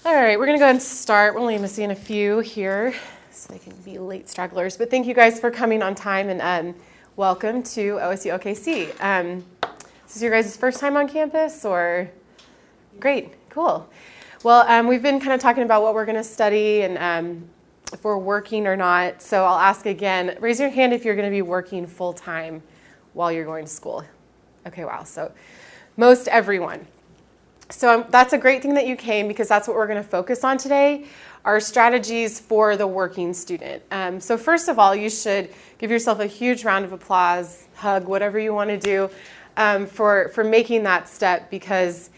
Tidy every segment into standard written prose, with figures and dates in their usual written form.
All right, we're going to go ahead and start. We're only missing a few here, so they can be late stragglers. But thank you guys for coming on time, and welcome to OSU-OKC. Is this your guys' first time on campus, or? Great, cool. Well, we've been kind of talking about what we're going to study and if we're working or not. So I'll ask again, raise your hand if you're going to be working full-time while you're going to school. Okay, wow, so most everyone. So that's a great thing that you came, because that's what we're going to focus on today, our strategies for the working student. So first of all, you should give yourself a huge round of applause, hug, whatever you want to do for making that step, because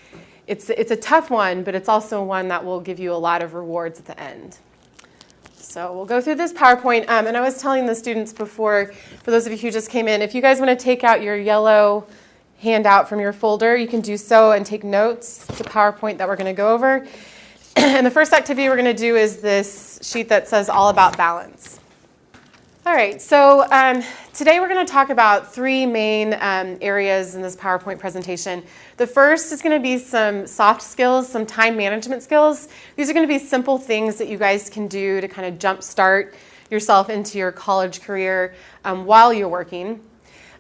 it's a tough one, but it's also one that will give you a lot of rewards at the end. So we'll go through this PowerPoint. And I was telling the students before, for those of you who just came in, if you guys want to take out your yellow handout from your folder, you can do so and take notes. It's a PowerPoint that we're going to go over. And the first activity we're going to do is this sheet that says all about balance. All right, so today we're going to talk about three main areas in this PowerPoint presentation. The first is going to be some soft skills, some time management skills. These are going to be simple things that you guys can do to kind of jumpstart yourself into your college career while you're working.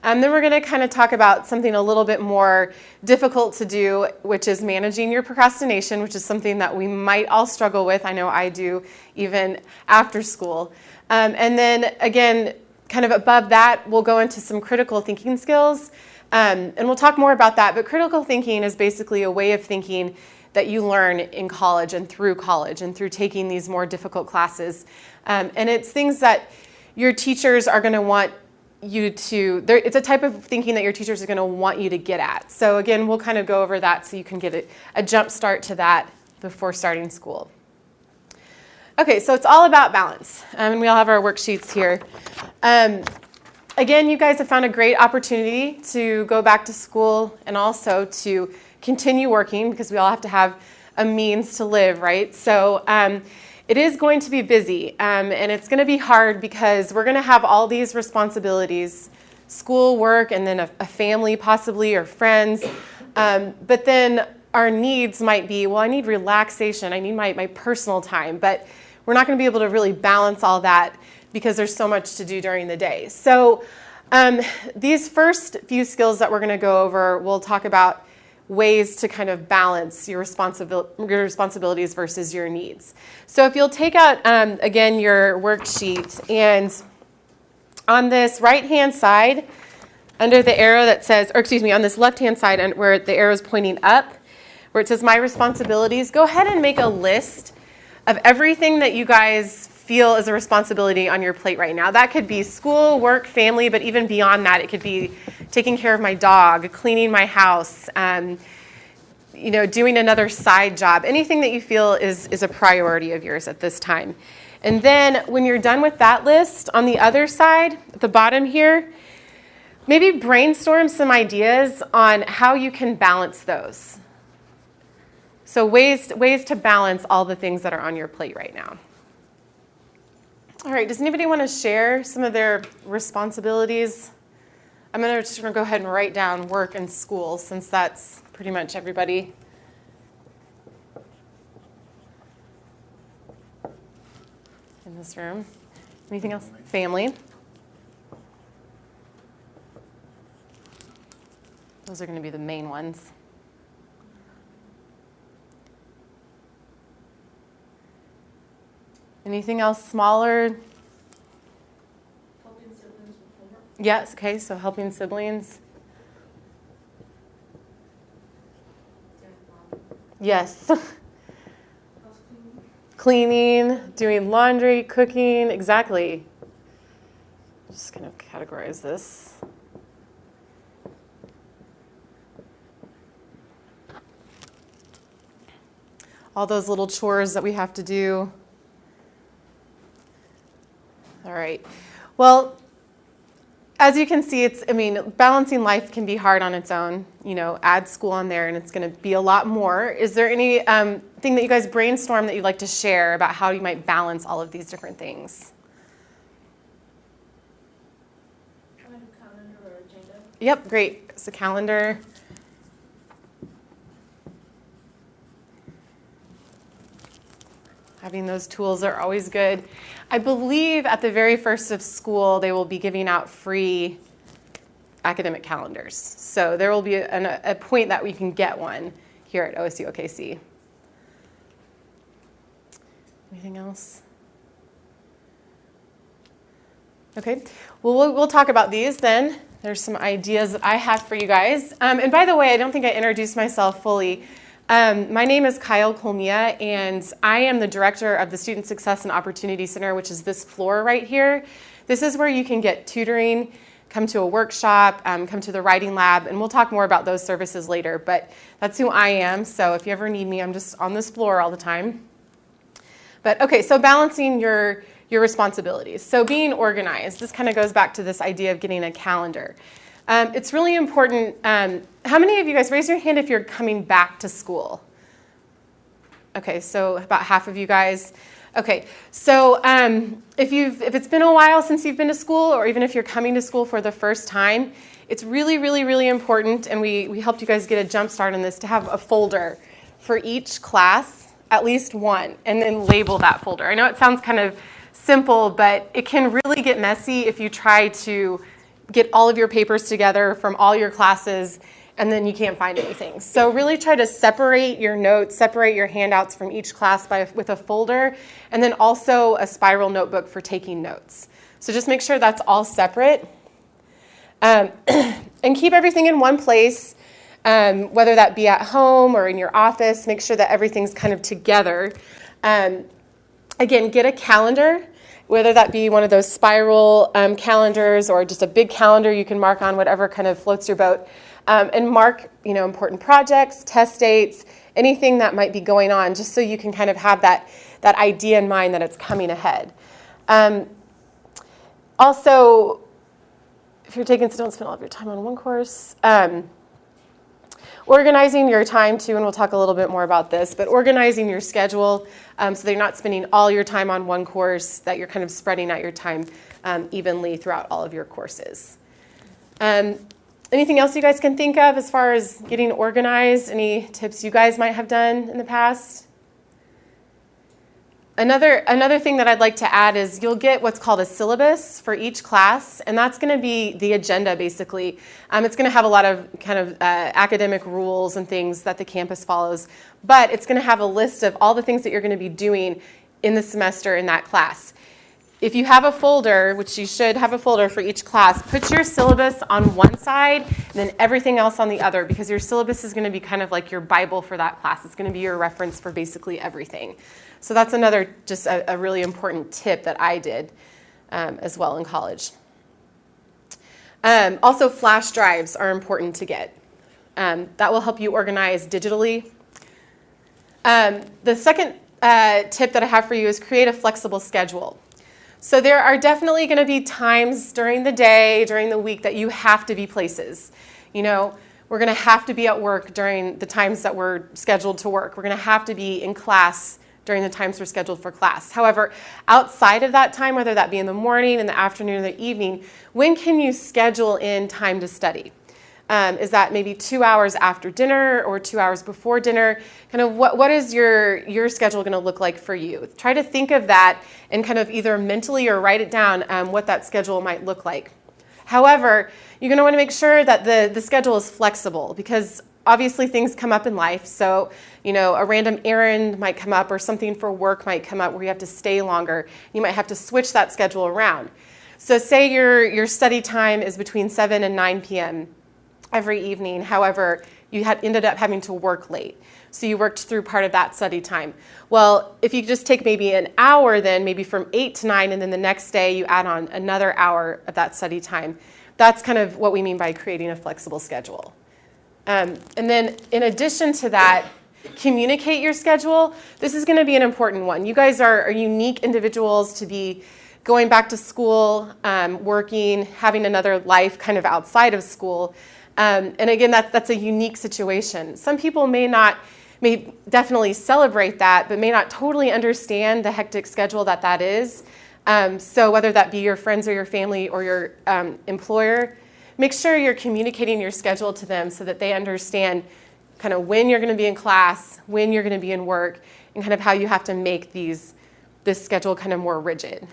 Then we're going to kind of talk about something a little bit more difficult to do, which is managing your procrastination, which is something that we might all struggle with. I know I do, even after school. And then, again, kind of above that, we'll go into some critical thinking skills. And we'll talk more about that. But critical thinking is basically a way of thinking that you learn in college and through taking these more difficult classes. And it's things that your teachers are going to want you to, it's a type of thinking that your teachers are going to want you to get at. So again, we'll kind of go over that so you can get a jump start to that before starting school. Okay, so it's all about balance. And we all have our worksheets here. Again, you guys have found a great opportunity to go back to school and also to continue working, because we all have to have a means to live, right? So it is going to be busy, and it's going to be hard because we're going to have all these responsibilities, school, work, and then a family possibly, or friends. But then our needs might be, well, I need relaxation, I need my personal time, but we're not going to be able to really balance all that because there's so much to do during the day. So these first few skills that we're going to go over, we'll talk about ways to kind of balance your responsibilities versus your needs. So if you'll take out, again, your worksheet, and on this right-hand side, under the arrow that says, or excuse me, on this left-hand side where the arrow is pointing up, where it says my responsibilities, go ahead and make a list of everything that you guys feel is a responsibility on your plate right now. That could be school, work, family, but even beyond that, it could be taking care of my dog, cleaning my house, doing another side job, anything that you feel is a priority of yours at this time. And then when you're done with that list, on the other side, at the bottom here, maybe brainstorm some ideas on how you can balance those. So ways to balance all the things that are on your plate right now. All right, does anybody want to share some of their responsibilities? I'm just going to go ahead and write down work and school, since that's pretty much everybody. In this room. Anything else? Family. Those are going to be the main ones. Anything else smaller? Helping siblings with homework. Yes, okay, so helping siblings. Yes. House Cleaning, doing laundry, cooking, exactly. Just going to categorize this. All those little chores that we have to do. All right. Well, as you can see, balancing life can be hard on its own. Add school on there, and it's going to be a lot more. Is there any thing that you guys brainstorm that you'd like to share about how you might balance all of these different things? Kind of calendar or agenda. Yep, great. It's a calendar. Having those tools are always good. I believe at the very first of school, they will be giving out free academic calendars. So there will be a point that we can get one here at OSU-OKC. Anything else? Okay, well, we'll talk about these then. There's some ideas that I have for you guys. And by the way, I don't think I introduced myself fully. My name is Kyle Colmia, and I am the director of the Student Success and Opportunity Center, which is this floor right here. This is where you can get tutoring, come to a workshop, come to the writing lab, and we'll talk more about those services later, but that's who I am. So if you ever need me, I'm just on this floor all the time. But okay, so balancing your responsibilities. So being organized, this kind of goes back to this idea of getting a calendar. It's really important. How many of you guys, raise your hand if you're coming back to school? Okay, so about half of you guys. Okay, so if it's been a while since you've been to school, or even if you're coming to school for the first time, it's really, really, really important, and we helped you guys get a jump start on this, to have a folder for each class, at least one, and then label that folder. I know it sounds kind of simple, but it can really get messy if you try to get all of your papers together from all your classes and then you can't find anything. So really try to separate your notes, separate your handouts from each class with a folder, and then also a spiral notebook for taking notes. So just make sure that's all separate. And keep everything in one place, whether that be at home or in your office. Make sure that everything's kind of together. Again, get a calendar, whether that be one of those spiral calendars or just a big calendar you can mark on whatever kind of floats your boat. And mark, important projects, test dates, anything that might be going on, just so you can kind of have that idea in mind that it's coming ahead. Also, if you're taking, so don't spend all of your time on one course. Organizing your time too, and we'll talk a little bit more about this, but organizing your schedule so that you're not spending all your time on one course, that you're kind of spreading out your time evenly throughout all of your courses. Anything else you guys can think of as far as getting organized? Any tips you guys might have done in the past? Another thing that I'd like to add is you'll get what's called a syllabus for each class, and that's going to be the agenda, basically. It's going to have a lot of kind of academic rules and things that the campus follows, but it's going to have a list of all the things that you're going to be doing in the semester in that class. If you have a folder, which you should have a folder for each class, put your syllabus on one side and then everything else on the other, because your syllabus is going to be kind of like your Bible for that class. It's going to be your reference for basically everything. So that's another just a really important tip that I did as well in college. Also, flash drives are important to get. That will help you organize digitally. The second tip that I have for you is create a flexible schedule. So there are definitely going to be times during the day, during the week, that you have to be places. We're going to have to be at work during the times that we're scheduled to work. We're going to have to be in class during the times we're scheduled for class. However, outside of that time, whether that be in the morning, in the afternoon, or the evening, when can you schedule in time to study? Is that maybe 2 hours after dinner or 2 hours before dinner? Kind of what is your schedule going to look like for you? Try to think of that and kind of either mentally or write it down what that schedule might look like. However, you're going to want to make sure that the schedule is flexible, because obviously things come up in life. So, a random errand might come up, or something for work might come up where you have to stay longer. You might have to switch that schedule around. So say your study time is between 7 and 9 p.m. every evening. However, you ended up having to work late. So you worked through part of that study time. Well, if you just take maybe an hour then, maybe from 8 to 9, and then the next day you add on another hour of that study time, that's kind of what we mean by creating a flexible schedule. And then in addition to that, communicate your schedule. This is going to be an important one. You guys are unique individuals to be going back to school, working, having another life kind of outside of school. And again, that's a unique situation. Some people may definitely celebrate that, but may not totally understand the hectic schedule that is. So whether that be your friends or your family or your employer, make sure you're communicating your schedule to them so that they understand kind of when you're going to be in class, when you're going to be in work, and kind of how you have to make this schedule kind of more rigid.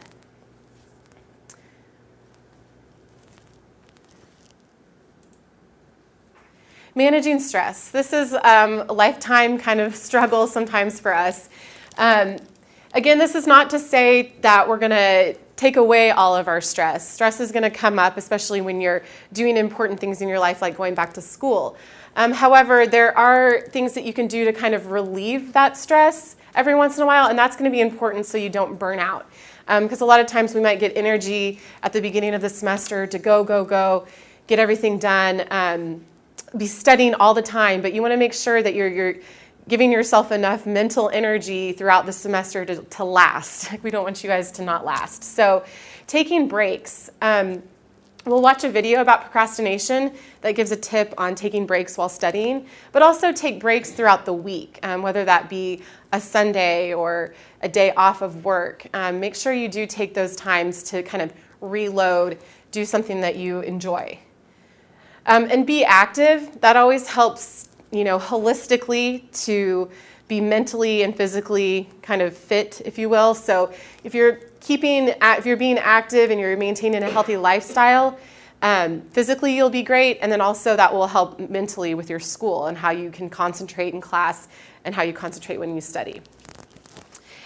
Managing stress. This is a lifetime kind of struggle sometimes for us. Again, this is not to say that we're going to take away all of our stress. Stress is going to come up, especially when you're doing important things in your life, like going back to school. However, there are things that you can do to kind of relieve that stress every once in a while, and that's going to be important so you don't burn out. Because a lot of times we might get energy at the beginning of the semester to go, get everything done, be studying all the time, but you want to make sure that you're giving yourself enough mental energy throughout the semester to last. We don't want you guys to not last. So taking breaks. We'll watch a video about procrastination that gives a tip on taking breaks while studying, but also take breaks throughout the week, whether that be a Sunday or a day off of work. Make sure you do take those times to kind of reload, do something that you enjoy. And be active. That always helps, holistically to be mentally and physically kind of fit, if you will. So if you're being active and you're maintaining a healthy lifestyle, physically you'll be great, and then also that will help mentally with your school and how you can concentrate in class and how you concentrate when you study.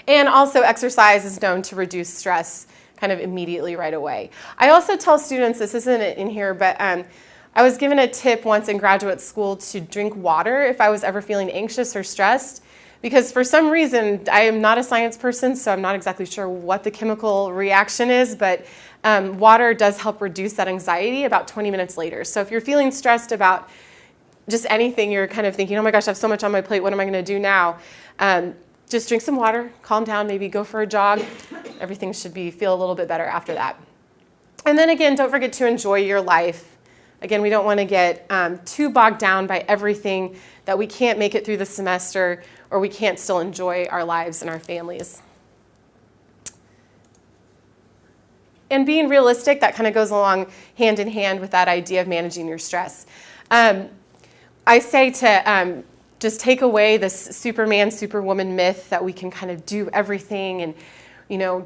And also exercise is known to reduce stress kind of immediately right away. I also tell students, this isn't in here, but I was given a tip once in graduate school to drink water if I was ever feeling anxious or stressed, because for some reason, I am not a science person, so I'm not exactly sure what the chemical reaction is, but water does help reduce that anxiety about 20 minutes later. So if you're feeling stressed about just anything, you're kind of thinking, oh my gosh, I have so much on my plate, what am I going to do now? Just drink some water, calm down, maybe go for a jog. Everything should feel a little bit better after that. And then again, don't forget to enjoy your life. Again, we don't want to get too bogged down by everything that we can't make it through the semester or we can't still enjoy our lives and our families. And being realistic, that kind of goes along hand in hand with that idea of managing your stress. I say to just take away this Superman, Superwoman myth that we can kind of do everything and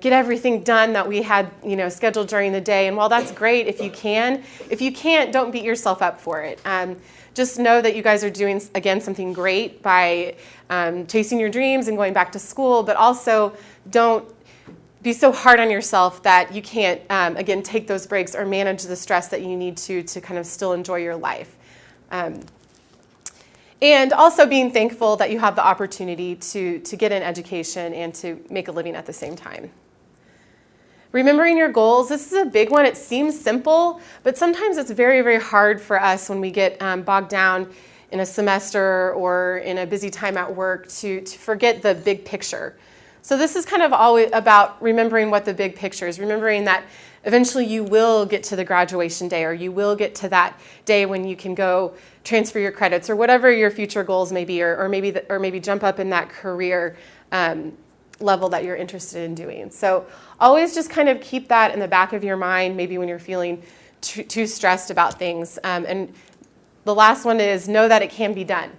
get everything done that we had, scheduled during the day. And while that's great if you can, if you can't, don't beat yourself up for it. Just know that you guys are doing, again, something great by chasing your dreams and going back to school, but also don't be so hard on yourself that you can't, again, take those breaks or manage the stress that you need to kind of still enjoy your life. And also being thankful that you have the opportunity to get an education and to make a living at the same time. Remembering your goals, this is a big one. It seems simple, but sometimes it's very, very hard for us when we get bogged down in a semester or in a busy time at work to forget the big picture. So this is kind of always about remembering what the big picture is, remembering that eventually you will get to the graduation day, or you will get to that day when you can go transfer your credits, or whatever your future goals may be, or maybe jump up in that career level that you're interested in doing. So always just kind of keep that in the back of your mind, maybe when you're feeling too stressed about things. And the last one is know that it can be done.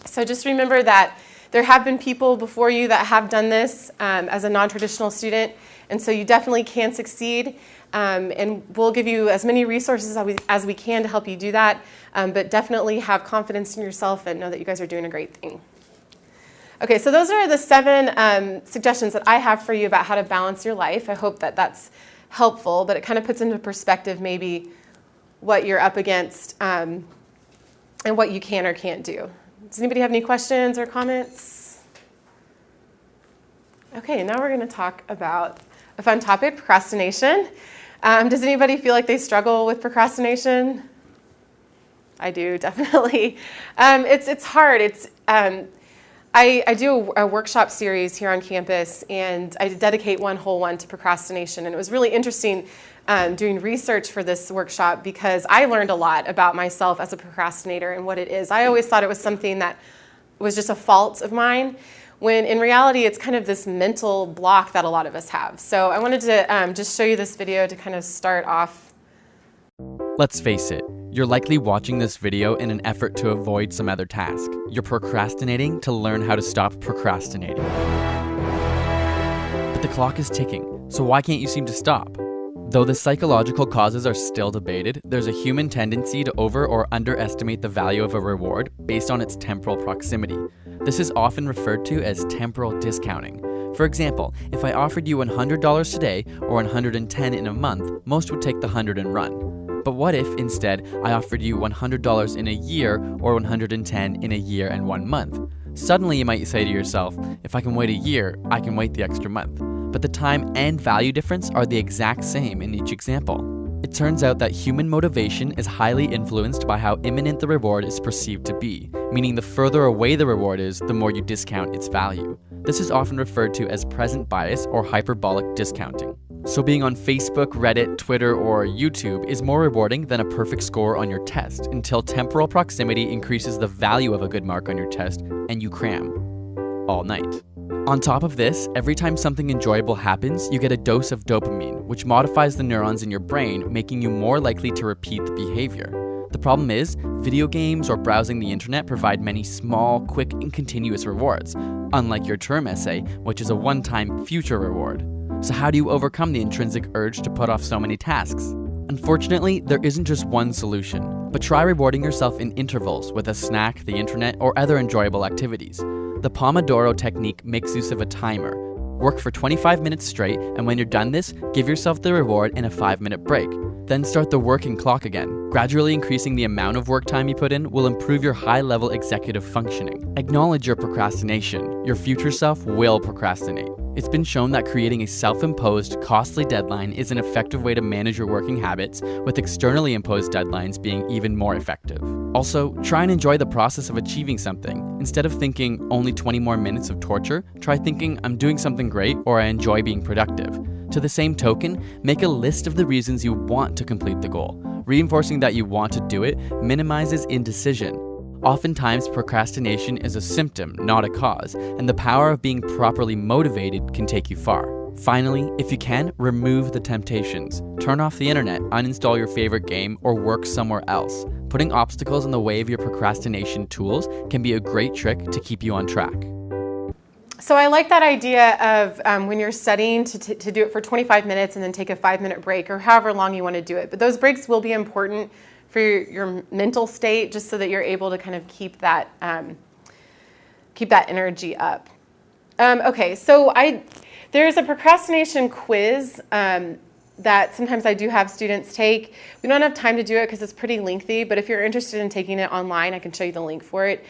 So just remember that there have been people before you that have done this as a non-traditional student, and so you definitely can succeed. And we'll give you as many resources as we can to help you do that, but definitely have confidence in yourself and know that you guys are doing a great thing. Okay, so those are the 7 suggestions that I have for you about how to balance your life. I hope that that's helpful, but it kind of puts into perspective maybe what you're up against and what you can or can't do. Does anybody have any questions or comments? Okay, now we're going to talk about a fun topic, procrastination. Does anybody feel like they struggle with procrastination? I do, definitely. It's hard. I do a workshop series here on campus, and I dedicate one whole one to procrastination. And it was really interesting doing research for this workshop because I learned a lot about myself as a procrastinator and what it is. I always thought it was something that was just a fault of mine, when in reality it's kind of this mental block that a lot of us have. So I wanted to just show you this video to kind of start off. Let's face it, You're likely watching this video in an effort to avoid some other task. You're procrastinating to learn how to stop procrastinating. But the clock is ticking, so why can't you seem to stop? Though the psychological causes are still debated, there's a human tendency to over or underestimate the value of a reward based on its temporal proximity. This is often referred to as temporal discounting. For example, if I offered you $100 today or $110 in a month, most would take the 100 and run. But what if, instead, I offered you $100 in a year or $110 in a year and 1 month? Suddenly you might say to yourself, if I can wait a year, I can wait the extra month. But the time and value difference are the exact same in each example. It turns out that human motivation is highly influenced by how imminent the reward is perceived to be, meaning the further away the reward is, the more you discount its value. This is often referred to as present bias or hyperbolic discounting. So being on Facebook, Reddit, Twitter, or YouTube is more rewarding than a perfect score on your test until temporal proximity increases the value of a good mark on your test and you cram all night. On top of this, every time something enjoyable happens, you get a dose of dopamine, which modifies the neurons in your brain, making you more likely to repeat the behavior. The problem is, video games or browsing the internet provide many small, quick, and continuous rewards, unlike your term essay, which is a one-time future reward. So how do you overcome the intrinsic urge to put off so many tasks? Unfortunately, there isn't just one solution, but try rewarding yourself in intervals with a snack, the internet, or other enjoyable activities. The Pomodoro technique makes use of a timer. Work for 25 minutes straight, and when you're done this, give yourself the reward in a 5-minute break. Then start the working clock again. Gradually increasing the amount of work time you put in will improve your high-level executive functioning. Acknowledge your procrastination. Your future self will procrastinate. It's been shown that creating a self-imposed, costly deadline is an effective way to manage your working habits, with externally imposed deadlines being even more effective. Also, try and enjoy the process of achieving something. Instead of thinking only 20 more minutes of torture, try thinking I'm doing something great or I enjoy being productive. To the same token, make a list of the reasons you want to complete the goal. Reinforcing that you want to do it minimizes indecision. Oftentimes, procrastination is a symptom, not a cause, and the power of being properly motivated can take you far. Finally, if you can, remove the temptations. Turn off the internet, uninstall your favorite game, or work somewhere else. Putting obstacles in the way of your procrastination tools can be a great trick to keep you on track. So I like that idea of when you're studying to do it for 25 minutes and then take a 5-minute break or however long you want to do it. But those breaks will be important for your mental state, just so that you're able to kind of keep that energy up. Okay, so there's a procrastination quiz that sometimes I do have students take. We don't have time to do it because it's pretty lengthy, but if you're interested in taking it online, I can show you the link for it.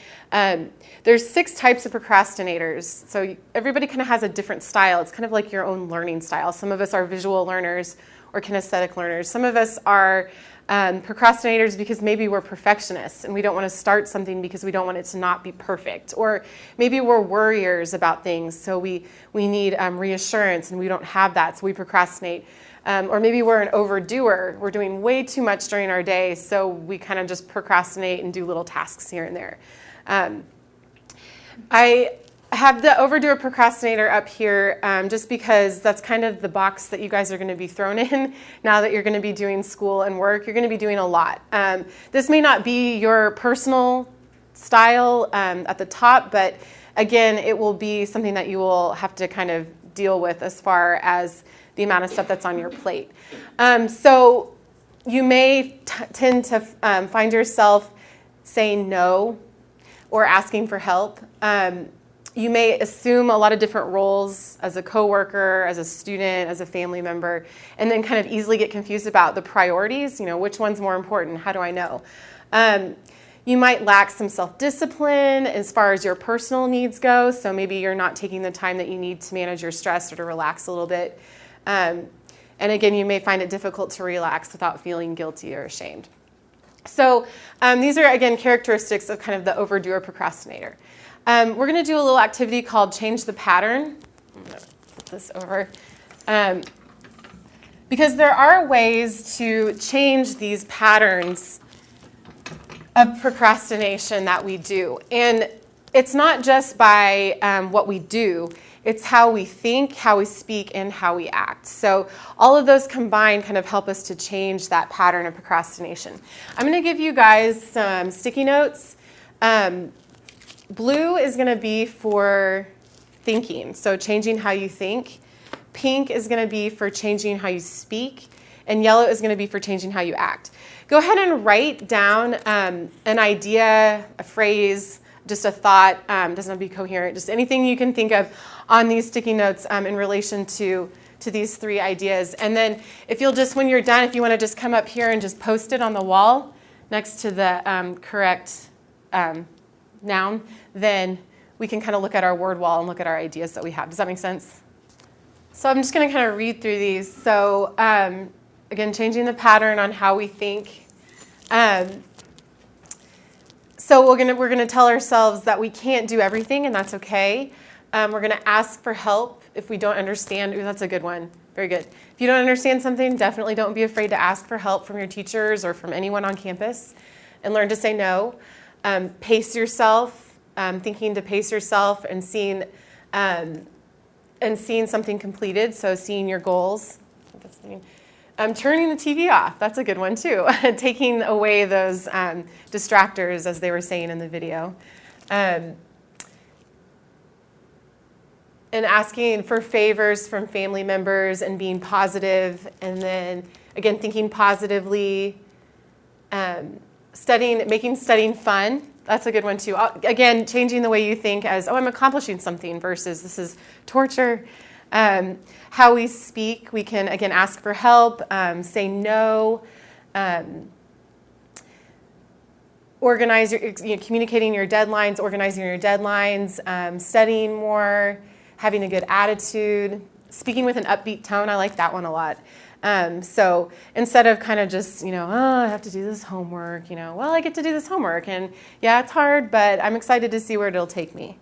There's 6 types of procrastinators. So everybody kind of has a different style. It's kind of like your own learning style. Some of us are visual learners or kinesthetic learners. Some of us are procrastinators because maybe we're perfectionists and we don't want to start something because we don't want it to not be perfect. Or maybe we're worriers about things, so we need reassurance and we don't have that, so we procrastinate. Or maybe we're an overdoer. We're doing way too much during our day, so we kind of just procrastinate and do little tasks here and there. I have the overdue procrastinator up here just because that's kind of the box that you guys are going to be thrown in now that you're going to be doing school and work. You're going to be doing a lot. This may not be your personal style at the top, but again, it will be something that you will have to kind of deal with as far as the amount of stuff that's on your plate. So you may tend to find yourself saying no or asking for help. You may assume a lot of different roles as a coworker, as a student, as a family member, and then kind of easily get confused about the priorities. You know, which one's more important? How do I know? You might lack some self-discipline as far as your personal needs go. So maybe you're not taking the time that you need to manage your stress or to relax a little bit. And again, you may find it difficult to relax without feeling guilty or ashamed. So these are, again, characteristics of kind of the overdue procrastinator. We're going to do a little activity called Change the Pattern. I'm going to flip this over. Because there are ways to change these patterns of procrastination that we do. And it's not just by what we do, it's how we think, how we speak, and how we act. So all of those combined kind of help us to change that pattern of procrastination. I'm going to give you guys some sticky notes. Blue is going to be for thinking, so changing how you think. Pink is going to be for changing how you speak. And yellow is going to be for changing how you act. Go ahead and write down an idea, a phrase, just a thought, doesn't have to be coherent, just anything you can think of on these sticky notes in relation to these three ideas. And then if you'll just, when you're done, if you want to just come up here and just post it on the wall next to the correct noun, then we can kind of look at our word wall and look at our ideas that we have. Does that make sense? So I'm just going to kind of read through these. So again, changing the pattern on how we think. So we're gonna tell ourselves that we can't do everything, and that's okay. We're gonna ask for help if we don't understand. Ooh, that's a good one. Very good. If you don't understand something, definitely don't be afraid to ask for help from your teachers or from anyone on campus, and learn to say no. Pace yourself, thinking to pace yourself and seeing something completed. So seeing your goals. Turning the TV off. That's a good one too. Taking away those distractors, as they were saying in the video. And asking for favors from family members and being positive. And then, again, thinking positively. Making studying fun. That's a good one too. Again, changing the way you think as, oh, I'm accomplishing something versus this is torture. How we speak, we can, again, ask for help, say no, communicating your deadlines, organizing your deadlines, studying more, having a good attitude, speaking with an upbeat tone. I like that one a lot. So instead of kind of just, oh, I have to do this homework, well, I get to do this homework. And yeah, it's hard, but I'm excited to see where it'll take me.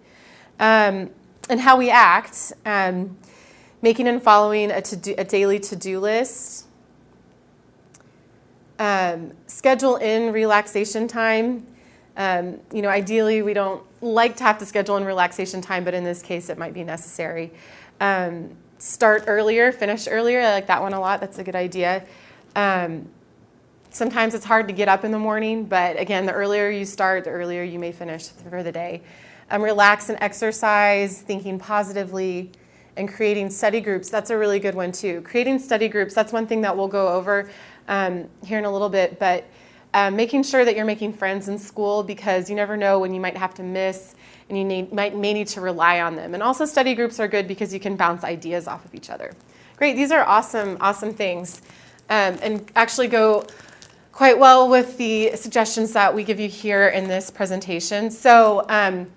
And how we act. Making and following a daily to-do list. Schedule in relaxation time. Ideally we don't like to have to schedule in relaxation time, but in this case it might be necessary. Start earlier, finish earlier. I like that one a lot. That's a good idea. Sometimes it's hard to get up in the morning, but again, the earlier you start, the earlier you may finish for the day. Relax and exercise, thinking positively. And creating study groups, that's a really good one too. Creating study groups, that's one thing that we'll go over here in a little bit, but making sure that you're making friends in school, because you never know when you might have to miss and you may need to rely on them. And also study groups are good because you can bounce ideas off of each other. Great, these are awesome things, and actually go quite well with the suggestions that we give you here in this presentation. So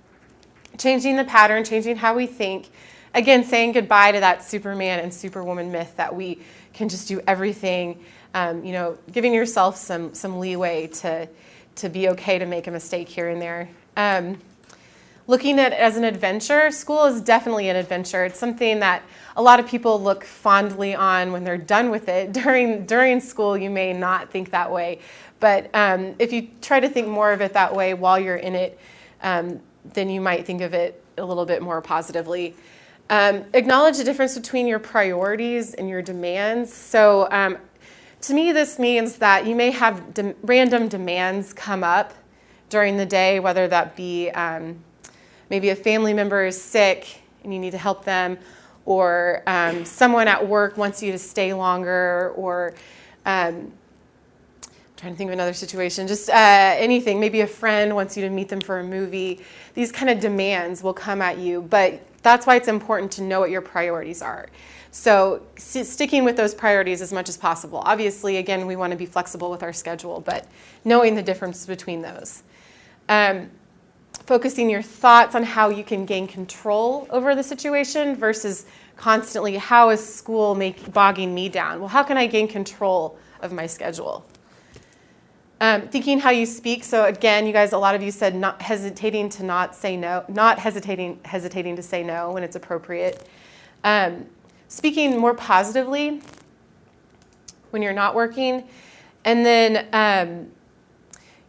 changing the pattern, changing how we think. Again, saying goodbye to that Superman and Superwoman myth that we can just do everything, giving yourself some leeway to be okay to make a mistake here and there. Looking at it as an adventure, school is definitely an adventure. It's something that a lot of people look fondly on when they're done with it. During school, you may not think that way, but if you try to think more of it that way while you're in it, then you might think of it a little bit more positively. Acknowledge the difference between your priorities and your demands. So to me, this means that you may have random demands come up during the day, whether that be maybe a family member is sick and you need to help them, or someone at work wants you to stay longer, or trying to think of another situation, just anything. Maybe a friend wants you to meet them for a movie. These kind of demands will come at you, but that's why it's important to know what your priorities are. So sticking with those priorities as much as possible. Obviously, again, we want to be flexible with our schedule, but knowing the difference between those. Focusing your thoughts on how you can gain control over the situation versus constantly, how is school bogging me down? Well, how can I gain control of my schedule? Thinking how you speak. So again, you guys, a lot of you said not hesitating to say no to say no when it's appropriate. Speaking more positively when you're not working. And then,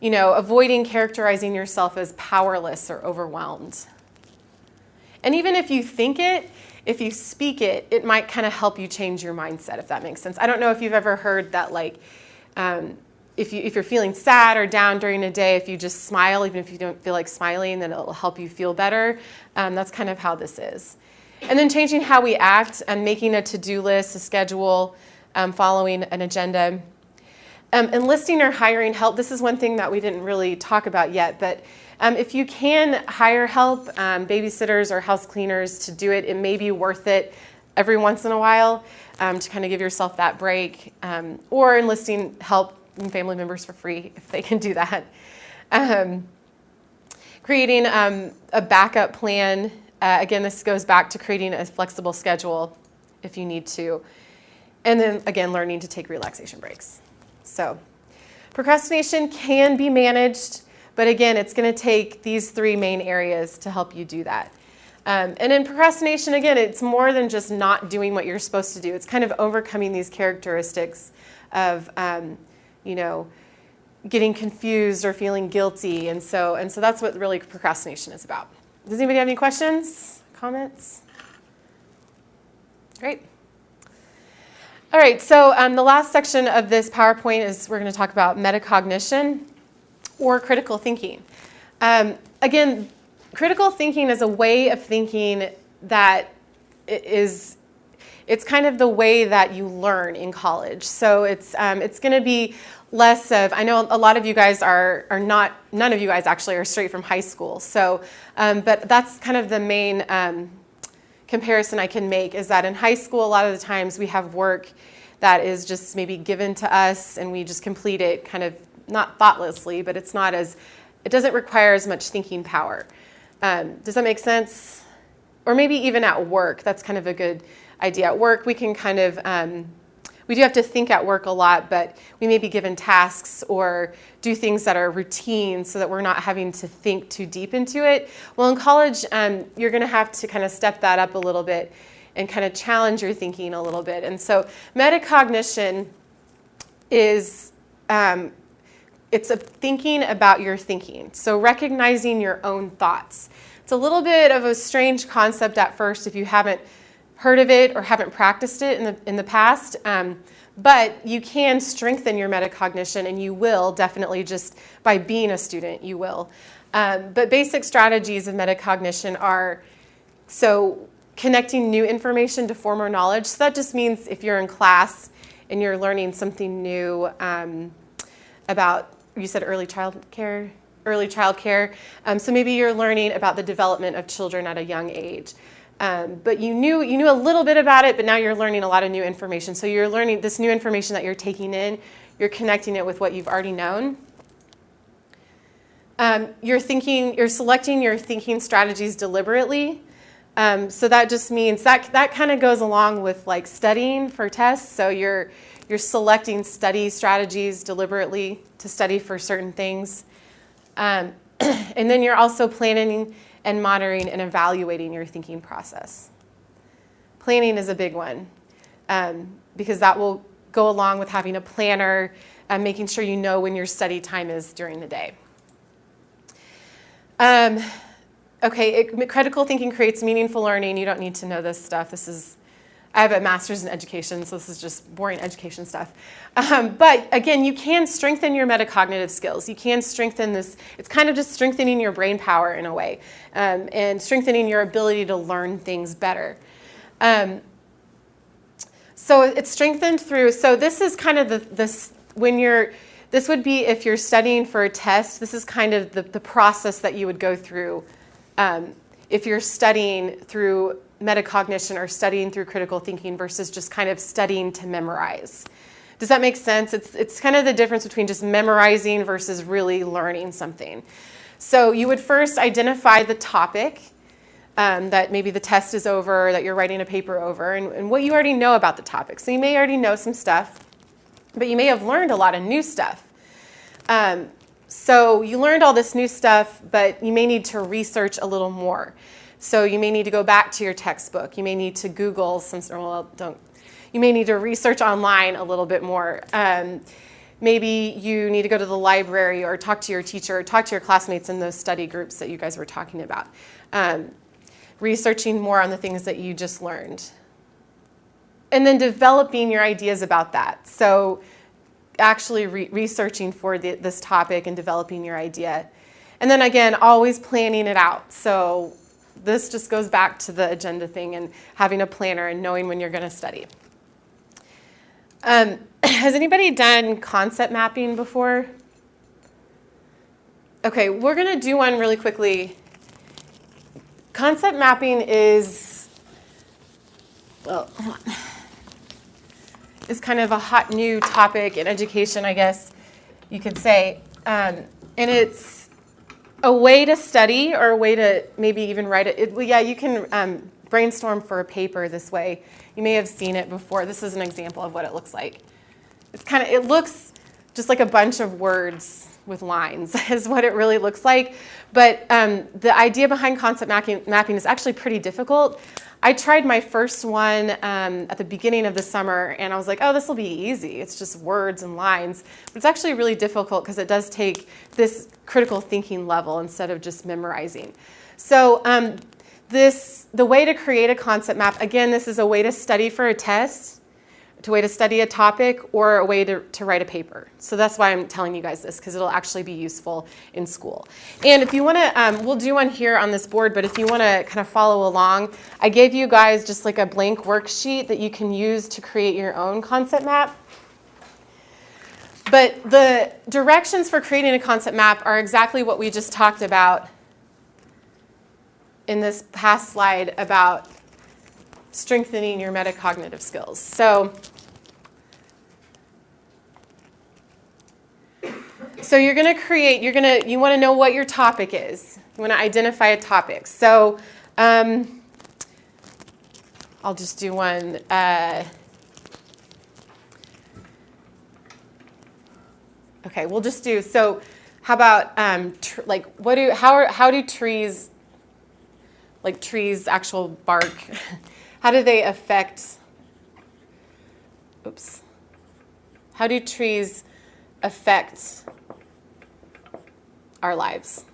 avoiding characterizing yourself as powerless or overwhelmed. And even if you think it, if you speak it, it might kind of help you change your mindset, if that makes sense. I don't know if you've ever heard that, like, if you're feeling sad or down during a day, if you just smile, even if you don't feel like smiling, then it'll help you feel better. That's kind of how this is. And then changing how we act and making a to-do list, a schedule, following an agenda. Enlisting or hiring help. This is one thing that we didn't really talk about yet, but if you can hire help, babysitters or house cleaners to do it, it may be worth it every once in a while to kind of give yourself that break, or enlisting help from family members for free if they can do that. Creating a backup plan. Again, this goes back to creating a flexible schedule if you need to. And then, again, learning to take relaxation breaks. So procrastination can be managed, but again, it's going to take these three main areas to help you do that. And in procrastination, again, it's more than just not doing what you're supposed to do. It's kind of overcoming these characteristics of, getting confused or feeling guilty. And so that's what really procrastination is about. Does anybody have any questions, comments? Great. All right, so the last section of this PowerPoint is we're going to talk about metacognition or critical thinking. Again, critical thinking is a way of thinking that it's kind of the way that you learn in college. So it's going to be less of, I know a lot of you guys are not, none of you guys actually are straight from high school. So, but that's kind of the main comparison I can make, is that in high school, a lot of the times we have work that is just maybe given to us and we just complete it kind of not thoughtlessly, but it doesn't require as much thinking power. Does that make sense? Or maybe even at work, that's kind of a good idea. At work, we can kind of, we do have to think at work a lot, but we may be given tasks or do things that are routine so that we're not having to think too deep into it. Well, in college, you're going to have to kind of step that up a little bit and kind of challenge your thinking a little bit. And so metacognition is, it's a thinking about your thinking. So recognizing your own thoughts. It's a little bit of a strange concept at first if you haven't heard of it or haven't practiced it in the past, but you can strengthen your metacognition, and you will definitely just by being a student, you will. But basic strategies of metacognition are connecting new information to former knowledge. So that just means if you're in class and you're learning something new about, you said early child care. So maybe you're learning about the development of children at a young age. But you knew a little bit about it, but now you're learning a lot of new information. So you're learning this new information that you're taking in, you're connecting it with what you've already known. You're selecting your thinking strategies deliberately. So that just means that kind of goes along with like studying for tests. So you're selecting study strategies deliberately to study for certain things. And then you're also planning and monitoring and evaluating your thinking process. Planning is a big one because that will go along with having a planner and making sure you know when your study time is during the day. Critical thinking creates meaningful learning. You don't need to know this stuff. I have a master's in education, so this is just boring education stuff. But again, you can strengthen your metacognitive skills. You can strengthen this. It's kind of just strengthening your brain power in a way, and strengthening your ability to learn things better. So it's strengthened through, so this is kind of this would be if you're studying for a test, this is kind of the process that you would go through if you're studying through metacognition or studying through critical thinking versus just kind of studying to memorize. Does that make sense? It's kind of the difference between just memorizing versus really learning something. So you would first identify the topic that maybe the test is over, that you're writing a paper over, and what you already know about the topic. So you may already know some stuff, but you may have learned a lot of new stuff. So you learned all this new stuff, but you may need to research a little more. So you may need to go back to your textbook. You may need to Google you may need to research online a little bit more. maybe you need to go to the library or talk to your teacher or talk to your classmates in those study groups that you guys were talking about. Researching more on the things that you just learned. And then developing your ideas about that. So actually researching for this topic and developing your idea. And then again, always planning it out. So this just goes back to the agenda thing and having a planner and knowing when you're going to study. Has anybody done concept mapping before? Okay, we're going to do one really quickly. Concept mapping is, well, hold on, is kind of a hot new topic in education, I guess you could say. And it's a way to study or a way to maybe even write it. Well, yeah, you can brainstorm for a paper this way. You may have seen it before. This is an example of what it looks like. It looks just like a bunch of words with lines is what it really looks like. But the idea behind concept mapping is actually pretty difficult. I tried my first one at the beginning of the summer, and I was like, oh, this will be easy. It's just words and lines. But it's actually really difficult because it does take this critical thinking level instead of just memorizing. So the way to create a concept map, again, this is a way to study for a test, a way to study a topic, or a way to write a paper. So that's why I'm telling you guys this, because it'll actually be useful in school. And if you want to, we'll do one here on this board, but if you want to kind of follow along, I gave you guys just like a blank worksheet that you can use to create your own concept map. But the directions for creating a concept map are exactly what we just talked about in this past slide about strengthening your metacognitive skills. So you're going to create, you want to know what your topic is. You want to identify a topic. So I'll just do one. Okay, we'll just do, so how about, how do trees, like trees' actual bark, how do they affect, how do trees affect our lives?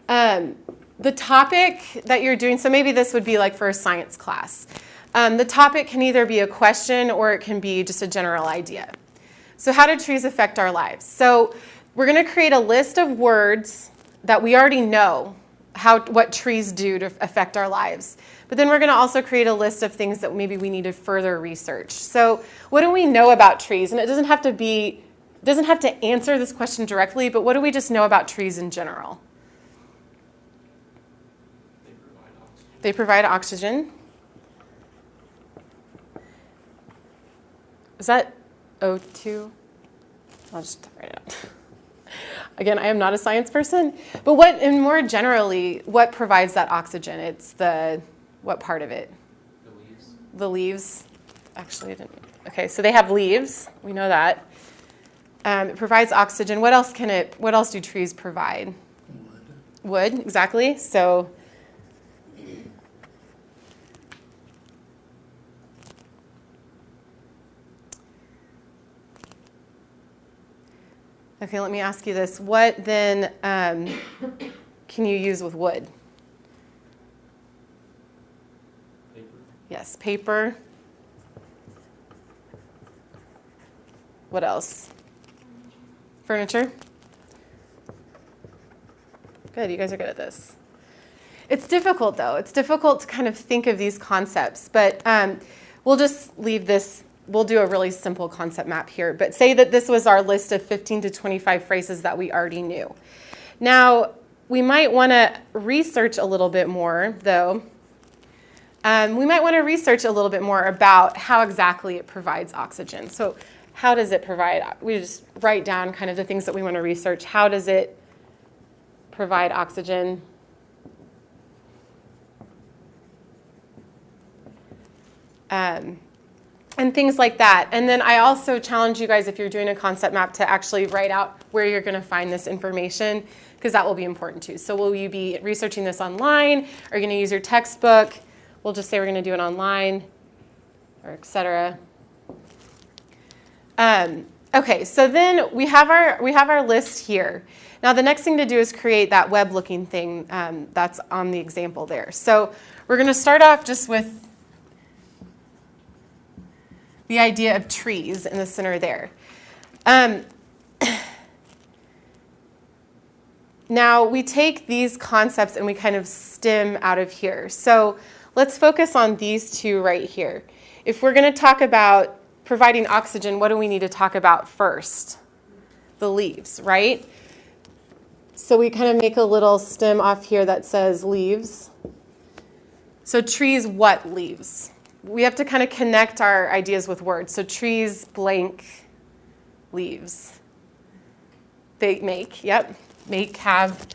The topic that you're doing, so maybe this would be like for a science class. The topic can either be a question or it can be just a general idea. So how do trees affect our lives? So we're going to create a list of words that we already know what trees do to affect our lives. But then we're going to also create a list of things that maybe we need to further research. So what do we know about trees? And it doesn't have to answer this question directly, but what do we just know about trees in general? They provide oxygen. Is that O2? I'll just write it out. Again, I am not a science person, but more generally, what provides that oxygen? It's what part of it? The leaves. The leaves. Actually, I didn't. Okay, so they have leaves. We know that. It provides oxygen. What else do trees provide? Wood, exactly. So okay, let me ask you this. What then can you use with wood? Paper. Yes, paper. What else? Furniture. Good, you guys are good at this. It's difficult, though. It's difficult to kind of think of these concepts, but we'll just leave this. We'll do a really simple concept map here, but say that this was our list of 15 to 25 phrases that we already knew. Now, we might want to research a little bit more, though. We might want to research a little bit more about how exactly it provides oxygen. So how does it provide? We just write down kind of the things that we want to research. How does it provide oxygen? And things like that. And then I also challenge you guys, if you're doing a concept map, to actually write out where you're going to find this information, because that will be important too. So will you be researching this online? Are you going to use your textbook? We'll just say we're going to do it online, or et cetera. Okay, so then we have our list here. Now the next thing to do is create that web-looking thing that's on the example there. So we're going to start off just with the idea of trees in the center there. Now we take these concepts and we kind of stem out of here. So let's focus on these two right here. If we're going to talk about providing oxygen, what do we need to talk about first? The leaves, right? So we kind of make a little stem off here that says leaves. So trees, what leaves? We have to kind of connect our ideas with words. So trees blank leaves. They make, yep, make, have,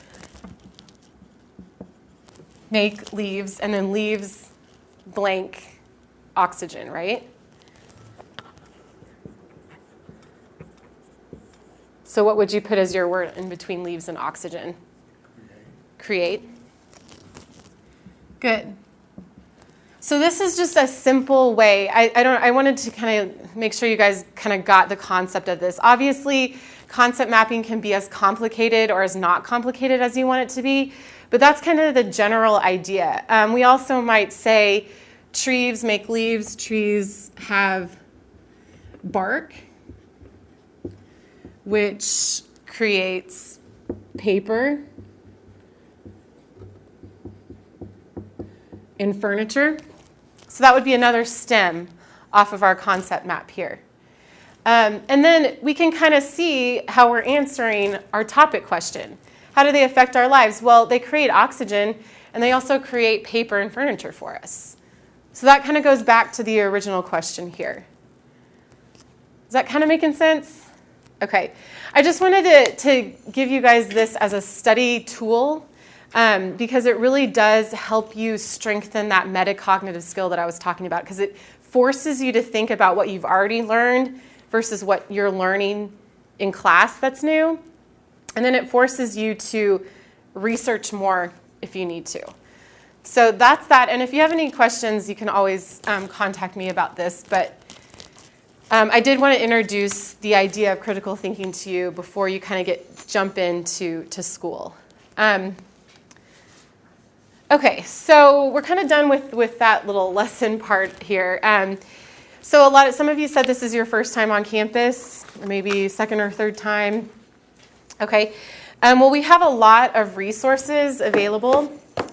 make leaves, and then leaves blank oxygen, right? So what would you put as your word in between leaves and oxygen? Create. Good. So this is just a simple way. I wanted to kind of make sure you guys kind of got the concept of this. Obviously, concept mapping can be as complicated or as not complicated as you want it to be, but that's kind of the general idea. We also might say trees make leaves, trees have bark, which creates paper and furniture. So that would be another stem off of our concept map here. And then we can kind of see how we're answering our topic question. How do they affect our lives? Well, they create oxygen, and they also create paper and furniture for us. So that kind of goes back to the original question here. Is that kind of making sense? Okay. I just wanted to give you guys this as a study tool because it really does help you strengthen that metacognitive skill that I was talking about, because it forces you to think about what you've already learned versus what you're learning in class that's new. And then it forces you to research more if you need to. So that's that. And if you have any questions, you can always contact me about this. But I did want to introduce the idea of critical thinking to you before you kind of jump into school. Okay, so we're kind of done with that little lesson part here. So some of you said this is your first time on campus, or maybe second or third time. Okay, well, we have a lot of resources available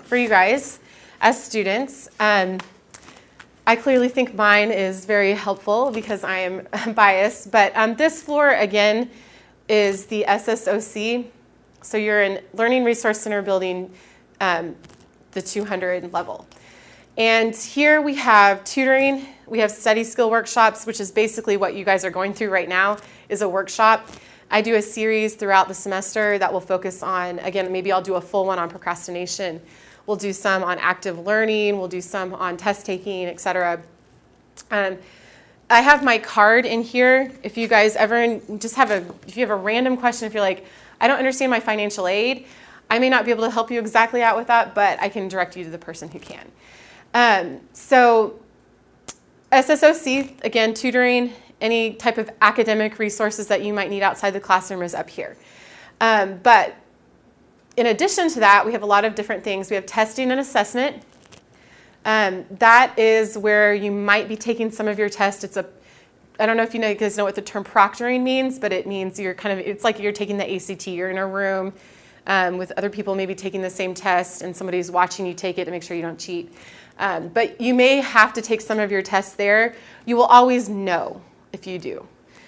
for you guys as students. I clearly think mine is very helpful because I am biased, but this floor, again, is the SSOC. So you're in Learning Resource Center building, the 200 level. And here we have tutoring, we have study skill workshops, which is basically what you guys are going through right now, is a workshop. I do a series throughout the semester that will focus on, again, maybe I'll do a full one on procrastination. We'll do some on active learning, we'll do some on test taking, etc. I have my card in here. If you guys ever if you have a random question, if you're like, I don't understand my financial aid, I may not be able to help you exactly out with that, but I can direct you to the person who can. So SSOC, again, tutoring, any type of academic resources that you might need outside the classroom is up here. But in addition to that, we have a lot of different things. We have testing and assessment. That is where you might be taking some of your tests. I don't know if you guys know what the term proctoring means, but it means it's like you're taking the ACT. You're in a room with other people maybe taking the same test, and somebody's watching you take it to make sure you don't cheat. But you may have to take some of your tests there. You will always know if you do.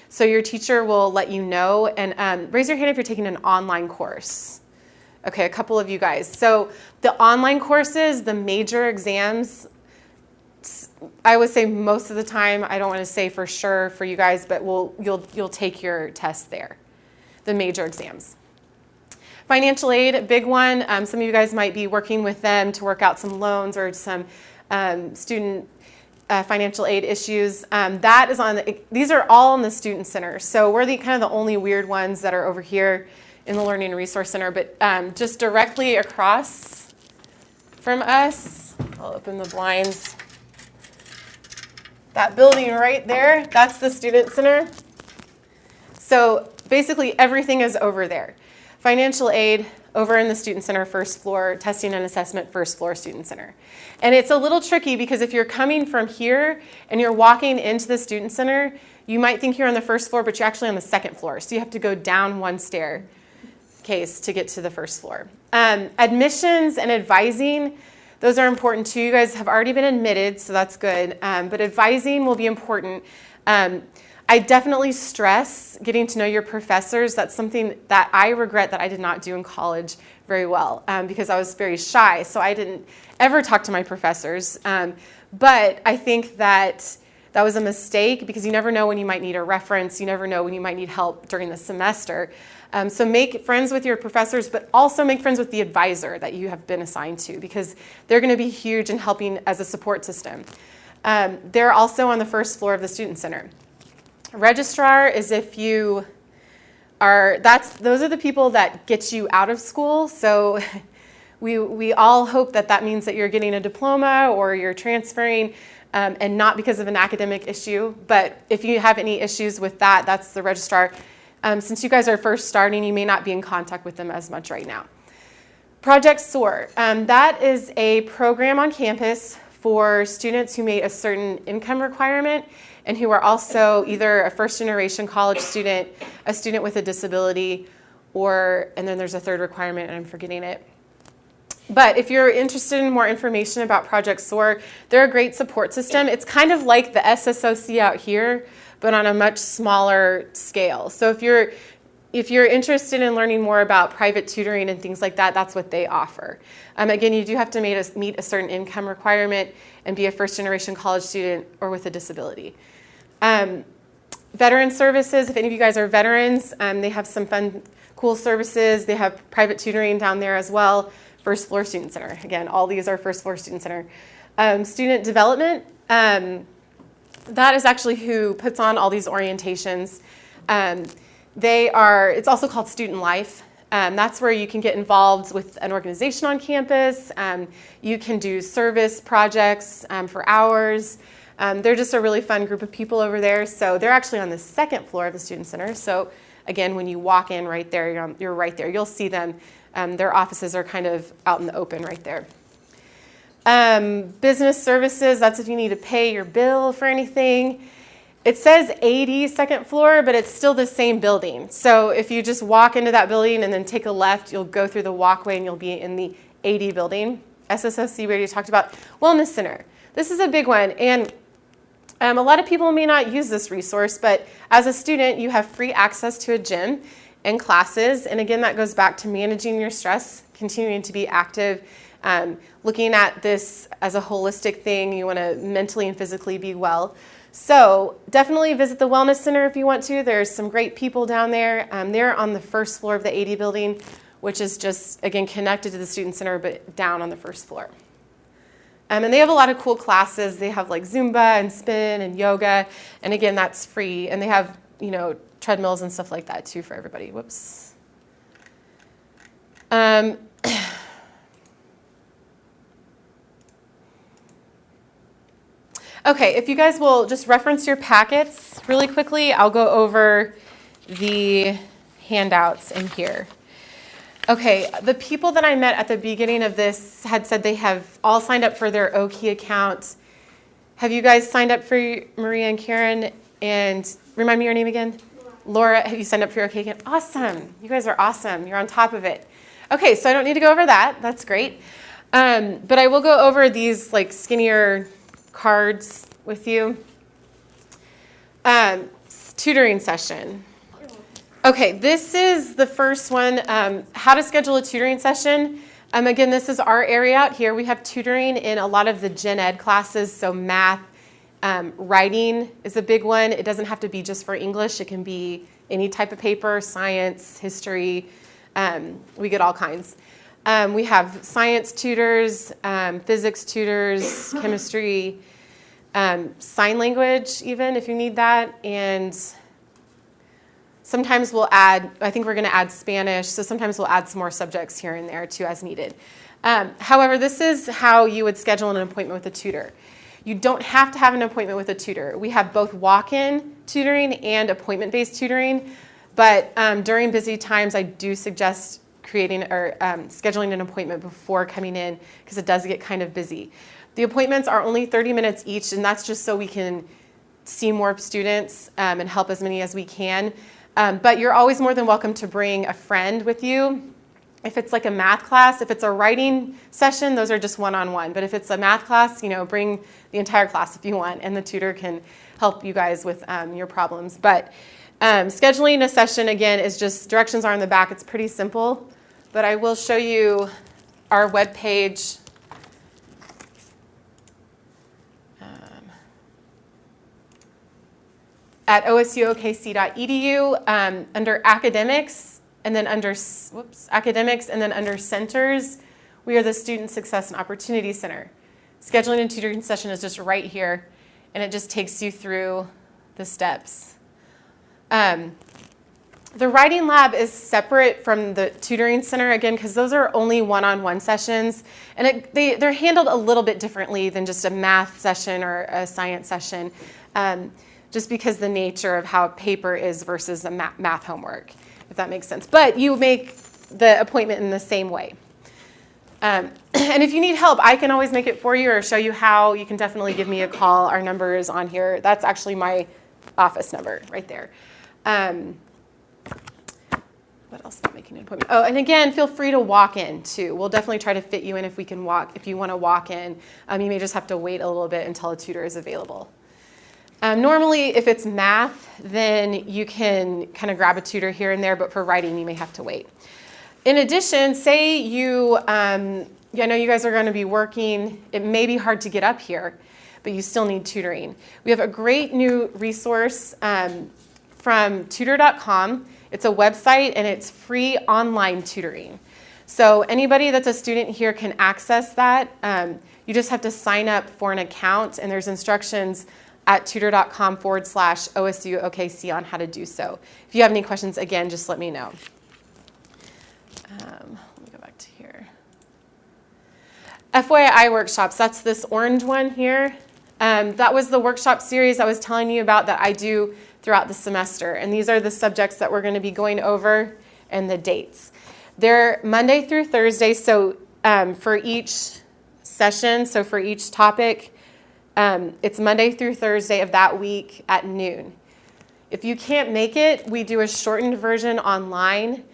So your teacher will let you know. And raise your hand if you're taking an online course. Okay, a couple of you guys. So the online courses, the major exams, I would say most of the time, I don't want to say for sure for you guys, but you'll take your test there, the major exams. Financial aid, a big one. Some of you guys might be working with them to work out some loans or some student financial aid issues. That is these are all in the Student Center. So we're kind of the only weird ones that are over here in the Learning Resource Center, but just directly across from us, I'll open the blinds. That building right there, that's the Student Center. So basically everything is over there. Financial aid, over in the Student Center, first floor, testing and assessment, first floor, Student Center. And it's a little tricky because if you're coming from here and you're walking into the Student Center, you might think you're on the first floor, but you're actually on the second floor. So you have to go down one staircase to get to the first floor. Admissions and advising, those are important too. You guys have already been admitted, so that's good. But advising will be important. I definitely stress getting to know your professors. That's something that I regret that I did not do in college very well because I was very shy, so I didn't ever talk to my professors. But I think that was a mistake because you never know when you might need a reference. You never know when you might need help during the semester. So make friends with your professors, but also make friends with the advisor that you have been assigned to because they're going to be huge in helping as a support system. They're also on the first floor of the Student Center. Registrar is if you are, those are the people that get you out of school. So we all hope that means that you're getting a diploma or you're transferring and not because of an academic issue. But if you have any issues with that, that's the registrar. Since you guys are first starting, you may not be in contact with them as much right now. Project SOAR, that is a program on campus for students who meet a certain income requirement and who are also either a first-generation college student, a student with a disability, and then there's a third requirement, and I'm forgetting it. But if you're interested in more information about Project SOAR, they're a great support system. It's kind of like the SSOC out here, but on a much smaller scale. So if you're interested in learning more about private tutoring and things like that, that's what they offer. Again, you do have to meet a certain income requirement and be a first-generation college student or with a disability. Veteran services, if any of you guys are veterans, they have some fun, cool services. They have private tutoring down there as well. First floor Student Center. Again, all these are first floor Student Center. Student development, that is actually who puts on all these orientations. It's also called Student Life. That's where you can get involved with an organization on campus. You can do service projects for hours. They're just a really fun group of people over there. So they're actually on the second floor of the Student Center. So again, when you walk in right there, you're right there. You'll see them. Their offices are kind of out in the open right there. Business services, that's if you need to pay your bill for anything. It says 80 second floor, but it's still the same building. So if you just walk into that building and then take a left, you'll go through the walkway and you'll be in the 80 building. SSOC, we already talked about. Wellness Center. This is a big one. And a lot of people may not use this resource, but as a student, you have free access to a gym and classes. And again, that goes back to managing your stress, continuing to be active, looking at this as a holistic thing. You want to mentally and physically be well. So definitely visit the Wellness Center if you want to. There's some great people down there. They're on the first floor of the 80 building, which is just, again, connected to the Student Center, but down on the first floor. And they have a lot of cool classes. They have like Zumba and spin and yoga. And again, that's free. And they have, treadmills and stuff like that too for everybody. Whoops. Okay, if you guys will just reference your packets really quickly, I'll go over the handouts in here. Okay, the people that I met at the beginning of this had said they have all signed up for their OKC account. Have you guys signed up for Maria and Karen? And remind me your name again? Laura, have you signed up for your OKC account? Awesome. You guys are awesome. You're on top of it. Okay, so I don't need to go over that. That's great. But I will go over these like skinnier cards with you. Tutoring session. Okay, this is the first one, how to schedule a tutoring session. Again, this is our area out here. We have tutoring in a lot of the gen ed classes, so math, writing is a big one. It doesn't have to be just for English. It can be any type of paper, science, history. We get all kinds. We have science tutors, physics tutors, chemistry, sign language even if you need that, and sometimes we'll add, I think we're going to add Spanish, so sometimes we'll add some more subjects here and there too as needed. However, this is how you would schedule an appointment with a tutor. You don't have to have an appointment with a tutor. We have both walk-in tutoring and appointment-based tutoring. But during busy times, I do suggest creating or scheduling an appointment before coming in because it does get kind of busy. The appointments are only 30 minutes each, and that's just so we can see more students and help as many as we can. But you're always more than welcome to bring a friend with you. If it's like a math class, if it's a writing session, those are just one-on-one. But if it's a math class, bring the entire class if you want, and the tutor can help you guys with your problems. But scheduling a session, again, is just directions are on the back. It's pretty simple. But I will show you our webpage. At OSU-OKC.edu, under academics, and then under centers, we are the Student Success and Opportunity Center. Scheduling a tutoring session is just right here, and it just takes you through the steps. The writing lab is separate from the tutoring center, again, because those are only one-on-one sessions, and they're handled a little bit differently than just a math session or a science session. Just because the nature of how paper is versus a math homework, if that makes sense. But you make the appointment in the same way. And if you need help, I can always make it for you or show you how. You can definitely give me a call. Our number is on here. That's actually my office number right there. What else about making an appointment? Oh, and again, feel free to walk in too. We'll definitely try to fit you in if we can walk. If you want to walk in, you may just have to wait a little bit until a tutor is available. Normally, if it's math, then you can kind of grab a tutor here and there, but for writing, you may have to wait. In addition, say I know you guys are going to be working. It may be hard to get up here, but you still need tutoring. We have a great new resource from tutor.com. It's a website, and it's free online tutoring. So anybody that's a student here can access that. You just have to sign up for an account, and there's instructions at tutor.com/OSU-OKC on how to do so. If you have any questions, again, just let me know. Let me go back to here. FYI workshops, that's this orange one here. That was the workshop series I was telling you about that I do throughout the semester. And these are the subjects that we're going to be going over and the dates. They're Monday through Thursday, so for each session, so for each topic, it's Monday through Thursday of that week at noon. If you can't make it, we do a shortened version online.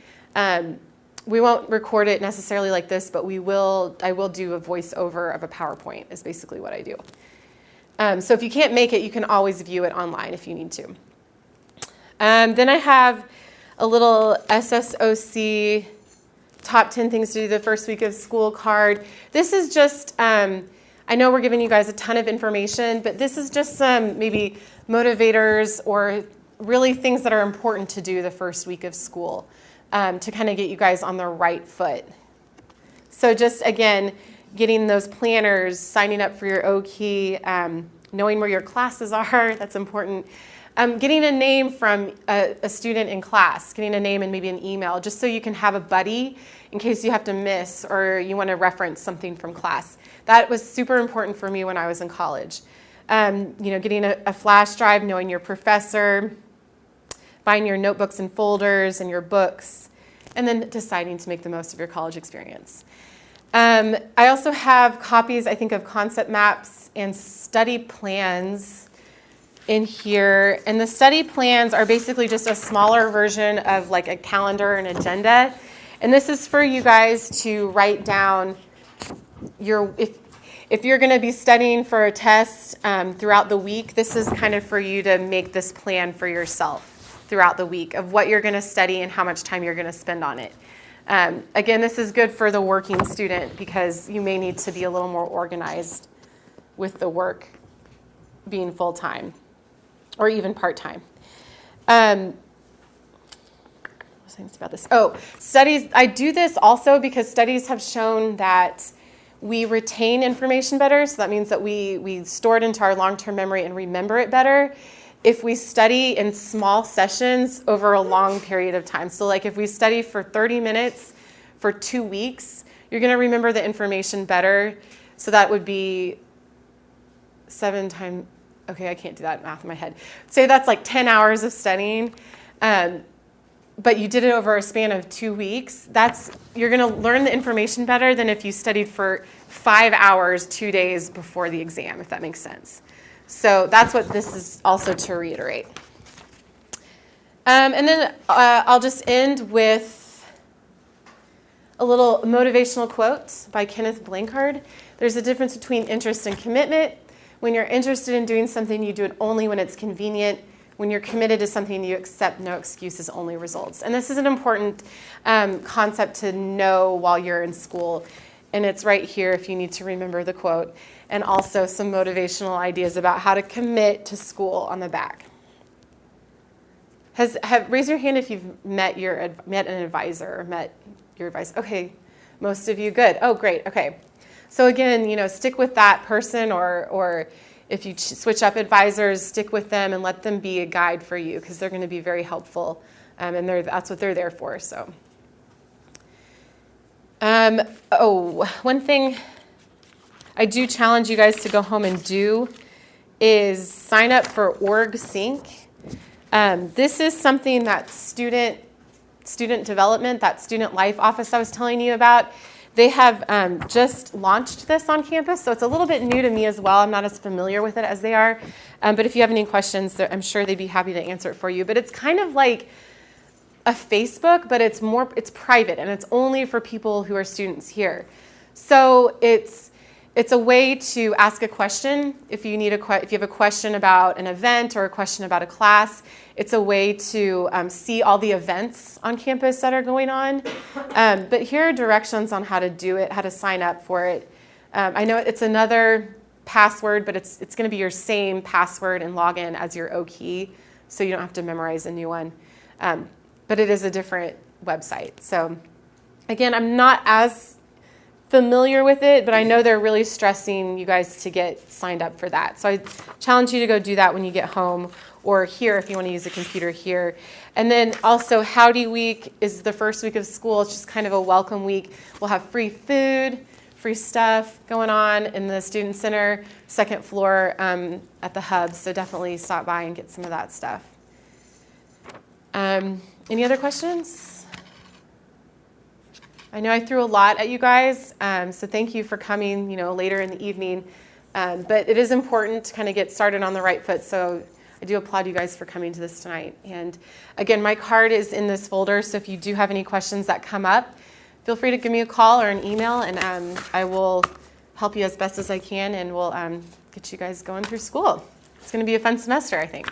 We won't record it necessarily like this, but I will do a voiceover of a PowerPoint is basically what I do. So if you can't make it, you can always view it online if you need to. Then I have a little SSOC top 10 things to do the first week of school card. This is just... I know we're giving you guys a ton of information, but this is just some maybe motivators or really things that are important to do the first week of school to kind of get you guys on the right foot. So just, again, getting those planners, signing up for your O-Key, knowing where your classes are, that's important. Getting a name from a student in class, getting a name and maybe an email, just so you can have a buddy in case you have to miss or you want to reference something from class. That was super important for me when I was in college. Getting a flash drive, knowing your professor, buying your notebooks and folders and your books, and then deciding to make the most of your college experience. I also have copies, I think, of concept maps and study plans in here. And the study plans are basically just a smaller version of like a calendar and agenda. And this is for you guys to write down if you're going to be studying for a test throughout the week, this is kind of for you to make this plan for yourself throughout the week of what you're going to study and how much time you're going to spend on it. Again, this is good for the working student because you may need to be a little more organized with the work being full-time or even part-time. Things about this. Oh, studies. I do this also because studies have shown that we retain information better. So that means that we store it into our long-term memory and remember it better if we study in small sessions over a long period of time. So like if we study for 30 minutes for 2 weeks, you're going to remember the information better. So that would be 7 times, okay, I can't do that math in my head. Say that's like 10 hours of studying. but you did it over a span of 2 weeks, you're going to learn the information better than if you studied for 5 hours 2 days before the exam, if that makes sense. So that's what this is also to reiterate. And then I'll just end with a little motivational quote by Kenneth Blanchard. There's a difference between interest and commitment. When you're interested in doing something, you do it only when it's convenient. When you're committed to something, you accept no excuses, only results. And this is an important concept to know while you're in school. And it's right here if you need to remember the quote. And also some motivational ideas about how to commit to school on the back. Raise your hand if you've met an advisor or met your advisor. Okay, most of you, good. Oh, great, okay. So again, stick with that person, or if you switch up advisors, stick with them and let them be a guide for you, because they're going to be very helpful, and that's what they're there for. So, one thing I do challenge you guys to go home and do is sign up for Org Sync. This is something that student development, that student life office I was telling you about, they have just launched this on campus, so it's a little bit new to me as well. I'm not as familiar with it as they are. But if you have any questions, I'm sure they'd be happy to answer it for you. But it's kind of like a Facebook, but it's private, and it's only for people who are students here. So it's a way to ask a question if you have a question about an event or a question about a class. It's a way to see all the events on campus that are going on. But here are directions on how to do it, how to sign up for it. I know it's another password, but it's going to be your same password and login as your OKey, so you don't have to memorize a new one. But it is a different website. So again, I'm not as familiar with it, but I know they're really stressing you guys to get signed up for that. So I challenge you to go do that when you get home, or here if you want to use a computer here. And then also Howdy Week is the first week of school. It's just kind of a welcome week. We'll have free food, free stuff going on in the Student Center, second floor at the hub. So definitely stop by and get some of that stuff. Any other questions? I know I threw a lot at you guys, so thank you for coming, later in the evening. But it is important to kind of get started on the right foot, so I do applaud you guys for coming to this tonight. And again, my card is in this folder, so if you do have any questions that come up, feel free to give me a call or an email, and I will help you as best as I can, and we'll get you guys going through school. It's going to be a fun semester, I think.